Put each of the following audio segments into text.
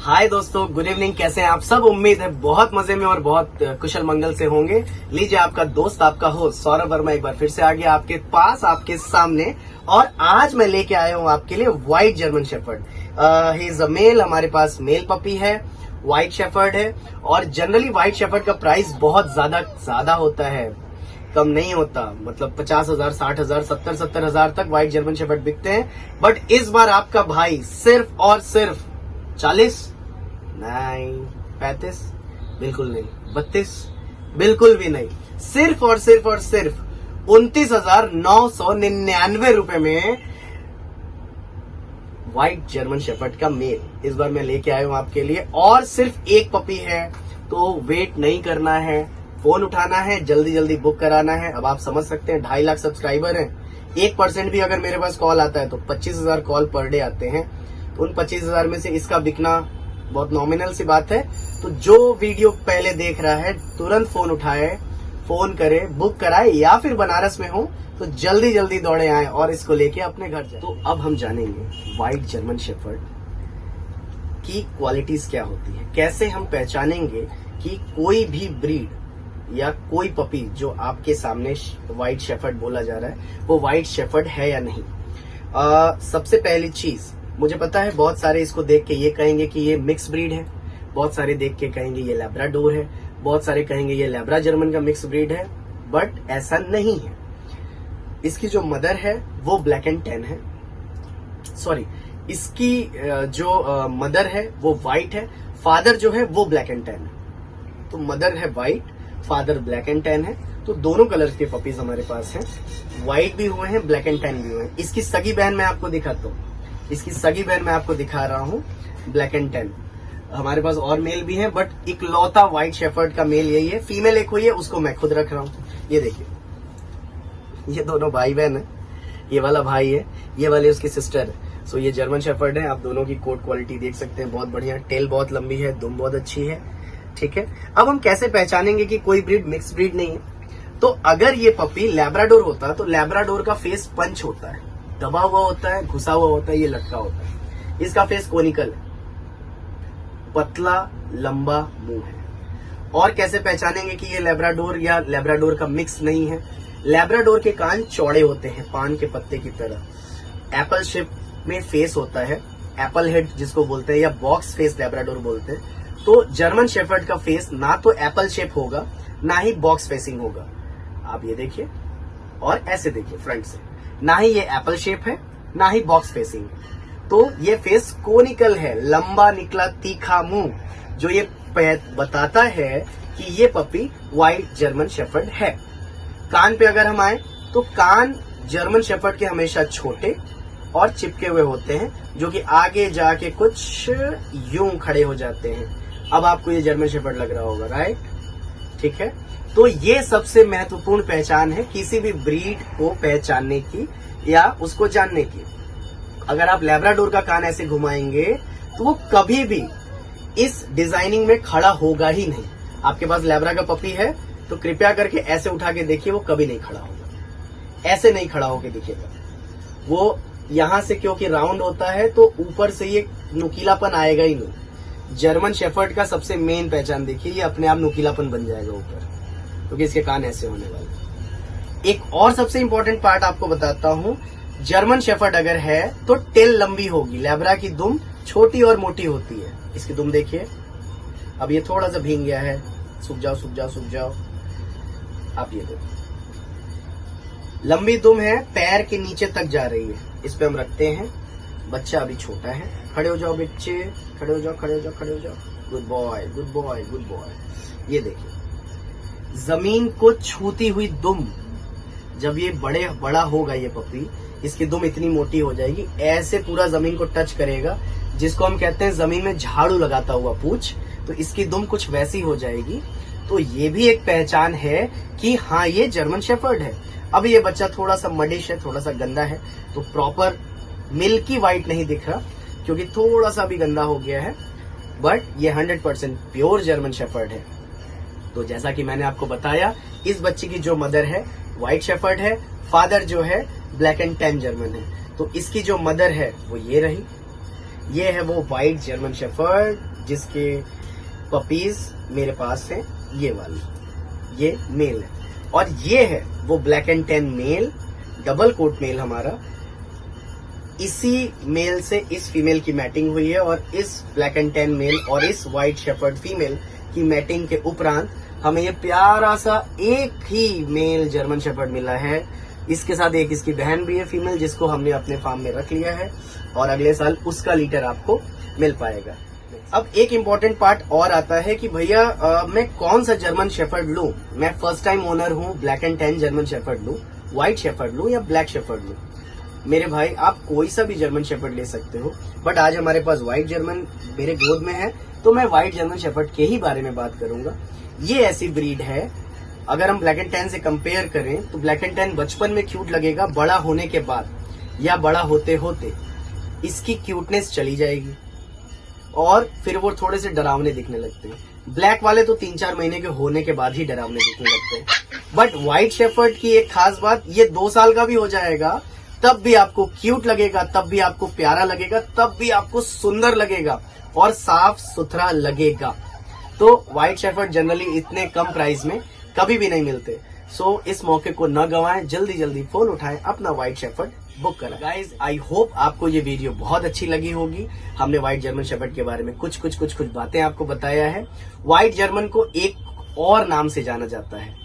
हाय दोस्तों, good evening. कैसे हैं आप सब? उम्मीद है बहुत मजे में और बहुत कुशल मंगल से होंगे। लीजिए, आपका दोस्त, आपका होस्ट सौरभ वर्मा एक बार फिर से आ गया आपके पास, आपके सामने। और आज मैं लेके आया हूँ आपके लिए white German shepherd. He is a male. हमारे पास मेल पपी है, व्हाइट शेफर्ड है। और जनरली व्हाइट शेफर्ड का प्राइस बहुत ज्यादा होता है, कम नहीं होता। मतलब 50,000, 60,000, 70,000 तक व्हाइट जर्मन शेफर्ड बिकते हैं। बट इस बार आपका भाई सिर्फ और सिर्फ 40 नहीं, 35 बिल्कुल नहीं, 32 बिल्कुल भी नहीं, सिर्फ और सिर्फ 29,999 रुपए में व्हाइट जर्मन शेफर्ड का मेल इस बार मैं लेके आया हूं आपके लिए। और सिर्फ एक पपी है, तो वेट नहीं करना है, फोन उठाना है, जल्दी जल्दी बुक कराना है। अब आप समझ सकते हैं 2.5 लाख सब्सक्राइबर हैं, 1% भी अगर मेरे पास कॉल आता है तो 25,000 कॉल पर डे आते हैं। तो उन 25,000 में से इसका बिकना बहुत नॉमिनल सी बात है। तो जो वीडियो पहले देख रहा है तुरंत फोन उठाए, फोन करे, बुक कराए, या फिर बनारस में हो तो जल्दी जल्दी दौड़े आए और इसको लेके अपने घर जाए। तो अब हम जानेंगे व्हाइट जर्मन शेफर्ड की क्वालिटीज क्या होती है, कैसे हम पहचानेंगे कि कोई भी ब्रीड या कोई पपी जो आपके सामने व्हाइट शेफर्ड बोला जा रहा है वो व्हाइट शेफर्ड है या नहीं। सबसे पहली चीज, मुझे पता है बहुत सारे इसको देख के ये कहेंगे कि ये मिक्स ब्रीड है, बहुत सारे देख के कहेंगे ये लैब्राडोर है, बहुत सारे कहेंगे ये लैब्रा जर्मन का मिक्स ब्रीड है। बट ऐसा नहीं है। इसकी जो मदर है वो ब्लैक एंड टैन है, सॉरी, इसकी जो मदर है वो व्हाइट है, फादर जो है वो ब्लैक एंड टैन है। तो मदर है white, father black and tan है। तो दोनों कलर के पपीज हमारे पास हैं, व्हाइट भी हुए हैं, ब्लैक एंड टैन भी हुए हैं। इसकी सगी बहन मैं आपको दिखाता हूँ, इसकी सगी बहन मैं आपको दिखा रहा हूँ, ब्लैक एंड टैन। हमारे पास और मेल भी हैं, बट इकलौता व्हाइट शेफर्ड का मेल यही है। फीमेल एक हुई है, उसको मैं खुद रख रहा हूँ। ये देखिए, ये दोनों भाई बहन है, ये वाला भाई है, ये वाली उसकी सिस्टर है। सो ये जर्मन शेफर्ड है। आप दोनों की कोट क्वालिटी देख सकते हैं, बहुत बढ़िया, टेल बहुत लंबी है, दुम बहुत अच्छी है। ठीक है, अब हम कैसे पहचानेंगे कि कोई ब्रीड मिक्स ब्रीड नहीं है। तो अगर ये पपी लैब्राडोर होता तो लैब्राडोर का फेस पंच होता है, दबा हुआ होता है, घुसा हुआ होता है, ये लटका होता है। इसका फेस कोनिकल है, पतला लंबा मुंह है। और कैसे पहचानेंगे कि ये लैब्राडोर या लैब्राडोर का मिक्स नहीं है। लैब्राडोर के कान चौड़े होते हैं, पान के पत्ते की तरह। एप्पल शेप में फेस होता है, एप्पल हेड जिसको बोलते हैं, या बॉक्स फेस लैब्राडोर बोलते हैं। तो जर्मन शेफर्ड का फेस ना तो एप्पल शेप होगा, ना ही बॉक्स फेसिंग होगा। आप ये देखिए और ऐसे देखिए फ्रंट से, ना ही ये एप्पल शेप है, ना ही बॉक्स फेसिंग। तो ये फेस कोनिकल है, लंबा निकला तीखा मुंह, जो ये बताता है कि ये पपी व्हाइट जर्मन शेफर्ड है। कान पे अगर हम आए तो कान जर्मन शेफर्ड के हमेशा छोटे और चिपके हुए होते हैं, जो कि आगे जाके कुछ यूं खड़े हो जाते हैं। अब आपको ये जर्मन शेफर्ड लग रहा होगा, राइट? ठीक है, तो ये सबसे महत्वपूर्ण पहचान है किसी भी ब्रीड को पहचानने की या उसको जानने की। अगर आप लैब्राडोर का कान ऐसे घुमाएंगे तो वो कभी भी इस डिजाइनिंग में खड़ा होगा ही नहीं। आपके पास लैब्रा का पपी है तो कृपया करके ऐसे उठा के देखिए, वो कभी नहीं खड़ा होगा, ऐसे नहीं खड़ा होके दिखेगा। वो यहां से क्योंकि राउंड होता है तो ऊपर से ये नुकीलापन आएगा ही नहीं। जर्मन शेफर्ड का सबसे मेन पहचान देखिए, ये अपने आप नुकीलापन बन जाएगा ऊपर, क्योंकि इसके कान ऐसे होने वाले। एक और सबसे इंपॉर्टेंट पार्ट आपको बताता हूं, जर्मन शेफर्ड अगर है तो टेल लंबी होगी, लैब्रा की दुम छोटी और मोटी होती है। इसकी दुम देखिए, अब ये थोड़ा सा भींग गया है, सूख जाओ सूख जाओ सूख जाओ। आप ये देखो, लंबी दुम है, पैर के नीचे तक जा रही है। इस पे हम रखते हैं, बच्चा अभी छोटा है। खड़े हो जाओ बच्चे, खड़े हो जाओ, खड़े हो जाओ, खड़े हो जाओ। Good boy, good boy, good boy. ये देखिए, जमीन को छूती हुई दुम, जब ये बड़ा होगा ये पपी, इसकी दुम इतनी मोटी हो जाएगी, ऐसे पूरा जमीन को टच करेगा, जिसको हम कहते हैं जमीन में झाड़ू लगाता हुआ पूंछ। तो इसकी दुम कुछ वैसी हो जाएगी। तो ये भी एक पहचान है कि हाँ, ये जर्मन शेफर्ड है। अब ये बच्चा थोड़ा सा मडिश है, थोड़ा सा गंदा है, तो प्रॉपर मिल्की व्हाइट नहीं दिख रहा, क्योंकि थोड़ा सा भी गंदा हो गया है। बट ये 100% प्योर जर्मन शेफर्ड है। तो जैसा कि मैंने आपको बताया, इस बच्चे की जो मदर है व्हाइट शेफर्ड है, फादर जो है ब्लैक एंड टैन जर्मन है। तो इसकी जो मदर है वो ये रही, ये है वो व्हाइट जर्मन शेफर्ड जिसके पपीज मेरे पास है, ये वाली, ये मेल है। और ये है वो black and tan male, double coat male हमारा। इसी मेल से इस फीमेल की मैटिंग हुई है और इस ब्लैक एंड टैन मेल और इस व्हाइट शेफर्ड फीमेल की मैटिंग के उपरांत हमें ये प्यारा सा एक ही मेल जर्मन शेफर्ड मिला है। इसके साथ एक इसकी बहन भी है फीमेल, जिसको हमने अपने फार्म में रख लिया है और अगले साल उसका लीटर आपको मिल पाएगा। अब एक इम्पोर्टेंट पार्ट और आता है कि भैया मैं कौन सा जर्मन शेफर्ड लूं। मैं फर्स्ट टाइम ओनर हूं, black and tan German shepherd लूं, व्हाइट शेफर्ड लूं या ब्लैक शेफर्ड लूं। मेरे भाई, आप कोई सा भी जर्मन शेफर्ड ले सकते हो, बट आज हमारे पास व्हाइट जर्मन मेरे गोद में है, तो मैं व्हाइट जर्मन शेफर्ड के ही बारे में बात करूंगा। ये ऐसी ब्रीड है, अगर हम ब्लैक एंड टैन से कंपेयर करें तो ब्लैक एंड टैन बचपन में क्यूट लगेगा, बड़ा होने के बाद या बड़ा होते होते इसकी क्यूटनेस चली जाएगी और फिर वो थोड़े से डरावने दिखने लगते हैं। ब्लैक वाले तो 3-4 महीने के होने के बाद ही डरावने दिखने लगते हैं, बट व्हाइट शेफर्ड की एक खास बात, ये 2 साल का भी हो जाएगा तब भी आपको क्यूट लगेगा, तब भी आपको प्यारा लगेगा, तब भी आपको सुंदर लगेगा और साफ सुथरा लगेगा। तो व्हाइट शेफर्ड जनरली इतने कम प्राइस में कभी भी नहीं मिलते। सो इस मौके को न गंवाएं, जल्दी जल्दी फोन उठाएं, अपना व्हाइट शेफर्ड बुक करें। गाइज, आई होप आपको ये वीडियो बहुत अच्छी लगी होगी। हमने व्हाइट जर्मन शेफर्ड के बारे में कुछ बातें आपको बताया है। व्हाइट जर्मन को एक और नाम से जाना जाता है,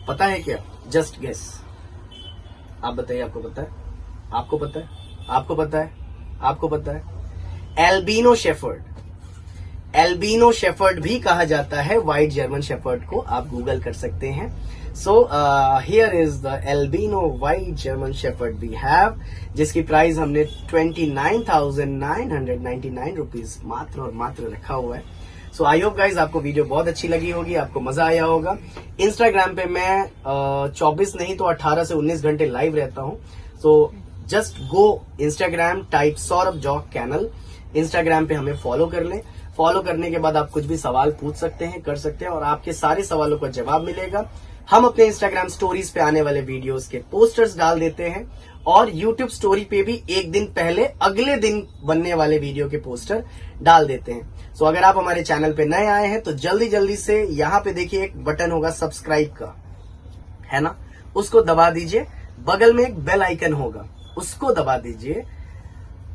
पता है क्या? Just guess. आप बताइए, आपको पता है? आपको पता है? आपको पता है? आपको पता है? Albino shepherd. एल्बिनो शेफर्ड भी कहा जाता है व्हाइट जर्मन शेफर्ड को, आप गूगल कर सकते हैं। So here is the albino white German shepherd we have, जिसकी प्राइस हमने 29,999 रुपीज मात्र और मात्र रखा हुआ है। सो आई होप गाइज आपको वीडियो बहुत अच्छी लगी होगी, आपको मजा आया होगा। इंस्टाग्राम पे मैं 24 नहीं तो 18 से 19 घंटे लाइव रहता हूँ। So just go Instagram, type Saurabh jock channel, Instagram पे हमें फॉलो कर लें। फॉलो करने के बाद आप कुछ भी सवाल पूछ सकते हैं, कर सकते हैं और आपके सारे सवालों का जवाब मिलेगा। हम अपने इंस्टाग्राम स्टोरीज पे आने वाले वीडियोस के पोस्टर्स डाल देते हैं और यूट्यूब स्टोरी पे भी एक दिन पहले अगले दिन बनने वाले वीडियो के पोस्टर डाल देते हैं। सो अगर आप हमारे चैनल पे नए आए हैं तो जल्दी जल्दी से यहाँ पे देखिए एक बटन होगा सब्सक्राइब का, है ना, उसको दबा दीजिए। बगल में एक बेल आइकन होगा, उसको दबा दीजिए।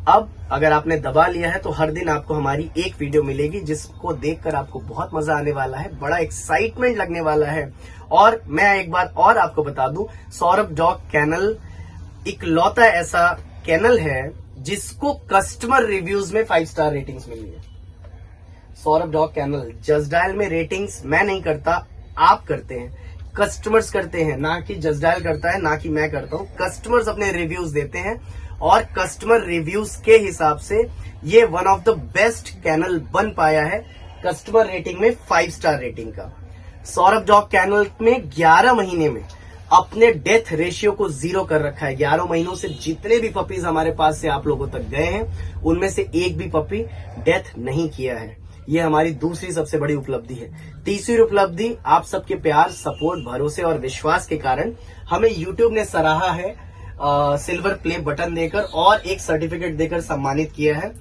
अब अगर आपने दबा लिया है तो हर दिन आपको हमारी एक वीडियो मिलेगी, जिसको देखकर आपको बहुत मजा आने वाला है, बड़ा एक्साइटमेंट लगने वाला है। और मैं एक बात और आपको बता दूं, सौरभ डॉग कैनल इकलौता ऐसा कैनल है जिसको कस्टमर रिव्यूज में 5 स्टार रेटिंग्स मिली है। Saurabh dog kennel just dial में रेटिंग्स मैं नहीं करता, आप करते हैं, कस्टमर्स करते हैं, ना कि जस्ट डायल करता है, ना कि मैं करता हूं। कस्टमर्स अपने रिव्यूज देते हैं और कस्टमर रिव्यूज के हिसाब से ये one of the best channel बन पाया है कस्टमर रेटिंग में 5 स्टार रेटिंग का। सौरभ डॉग कैनल में 11 महीने में अपने डेथ रेशियो को 0 कर रखा है। 11 महीनों से जितने भी पपीज हमारे पास से आप लोगों तक गए हैं, उनमें से एक भी पपी डेथ नहीं किया है। ये हमारी दूसरी सबसे बड़ी उपलब्धि है। तीसरी उपलब्धि, आप सबके प्यार, सपोर्ट, भरोसे और विश्वास के कारण हमें यूट्यूब ने सराहा है, सिल्वर प्ले बटन देकर और एक सर्टिफिकेट देकर सम्मानित किया है।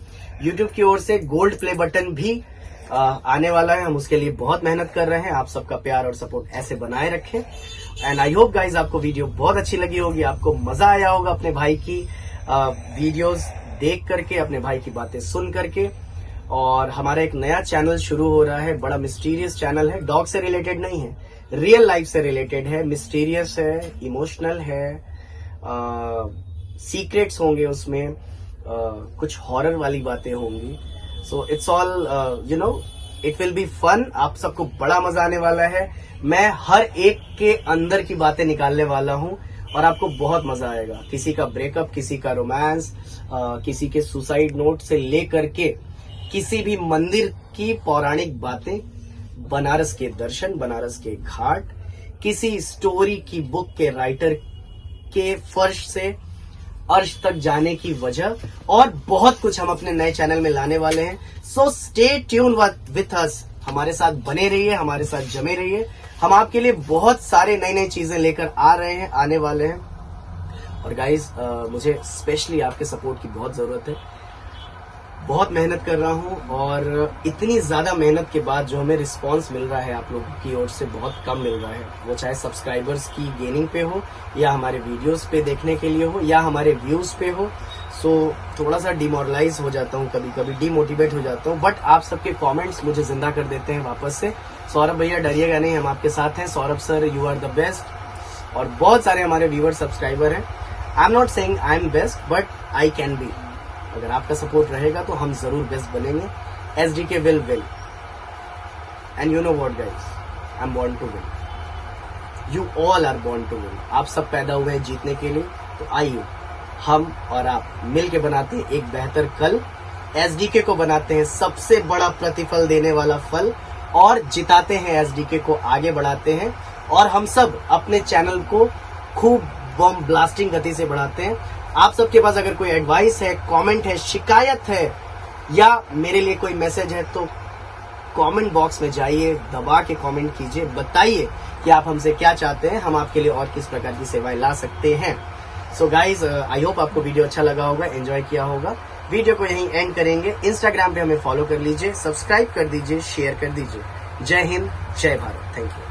यूट्यूब की ओर से गोल्ड प्ले बटन भी आने वाला है। हम उसके लिए बहुत मेहनत कर रहे हैं। आप सबका प्यार और सपोर्ट ऐसे बनाए रखें। एंड आई होप गाइज आपको वीडियो बहुत अच्छी लगी होगी, आपको मजा आया होगा अपने भाई की वीडियोस देख करके, अपने भाई की बातें सुन करके। और हमारा एक नया चैनल शुरू हो रहा है, बड़ा मिस्टीरियस चैनल है, डॉग से रिलेटेड नहीं है, रियल लाइफ से रिलेटेड है, मिस्टीरियस है, इमोशनल है, सीक्रेट्स होंगे उसमें, कुछ हॉरर वाली बातें होंगी। So it's all you know, it will be fun. आप सबको बड़ा मजा आने वाला है। मैं हर एक के अंदर की बातें निकालने वाला हूं और आपको बहुत मजा आएगा। किसी का ब्रेकअप, किसी का रोमांस, किसी के सुसाइड नोट से लेकर के किसी भी मंदिर की पौराणिक बातें, बनारस के दर्शन, बनारस के घाट, किसी स्टोरी की बुक के राइटर के फर्श से अर्श तक जाने की वजह, और बहुत कुछ हम अपने नए चैनल में लाने वाले हैं। So stay tune with us, हमारे साथ बने रहिए, हमारे साथ जमे रहिए। हम आपके लिए बहुत सारे नई नई चीजें लेकर आ रहे हैं, आने वाले हैं। और गाइज मुझे स्पेशली आपके सपोर्ट की बहुत जरूरत है। बहुत मेहनत कर रहा हूँ और इतनी ज्यादा मेहनत के बाद जो हमें रिस्पांस मिल रहा है आप लोगों की ओर से बहुत कम मिल रहा है, वो चाहे सब्सक्राइबर्स की गेनिंग पे हो या हमारे वीडियोस पे देखने के लिए हो या हमारे व्यूज पे हो। सो थोड़ा सा डिमोरलाइज हो जाता हूँ, कभी कभी डिमोटिवेट हो जाता हूँ, बट आप सबके कमेंट्स मुझे जिंदा कर देते हैं वापस से। सौरभ भैया डरिएगा नहीं, हम आपके साथ हैं। Saurabh sir you are the best. और बहुत सारे हमारे व्यूअर सब्सक्राइबर हैं। I am not saying I am best but I can be. अगर आपका सपोर्ट रहेगा तो हम जरूर बेस्ट बनेंगे। SDK will will and you know what guys, I am born to win. You all are born to win. आप सब पैदा हुए हैं जीतने के लिए, तो आइए हम और आप मिल के बनाते हैं एक बेहतर कल। SDK को बनाते हैं सबसे बड़ा प्रतिफल देने वाला फल और जिताते हैं SDK को, आगे बढ़ाते हैं और हम सब अपने चैनल को खूब बम ब्लास्टिंग गति से बढ़ाते हैं। आप सबके पास अगर कोई एडवाइस है, कमेंट है, शिकायत है या मेरे लिए कोई मैसेज है तो कमेंट बॉक्स में जाइए, दबा के कमेंट कीजिए, बताइए कि आप हमसे क्या चाहते हैं, हम आपके लिए और किस प्रकार की सेवाएं ला सकते हैं। सो गाइज आई होप आपको वीडियो अच्छा लगा होगा, एंजॉय किया होगा। वीडियो को यहीं एंड करेंगे। इंस्टाग्राम पे हमें फॉलो कर लीजिए, सब्सक्राइब कर दीजिए, शेयर कर दीजिए। जय हिंद, जय भारत। Thank you.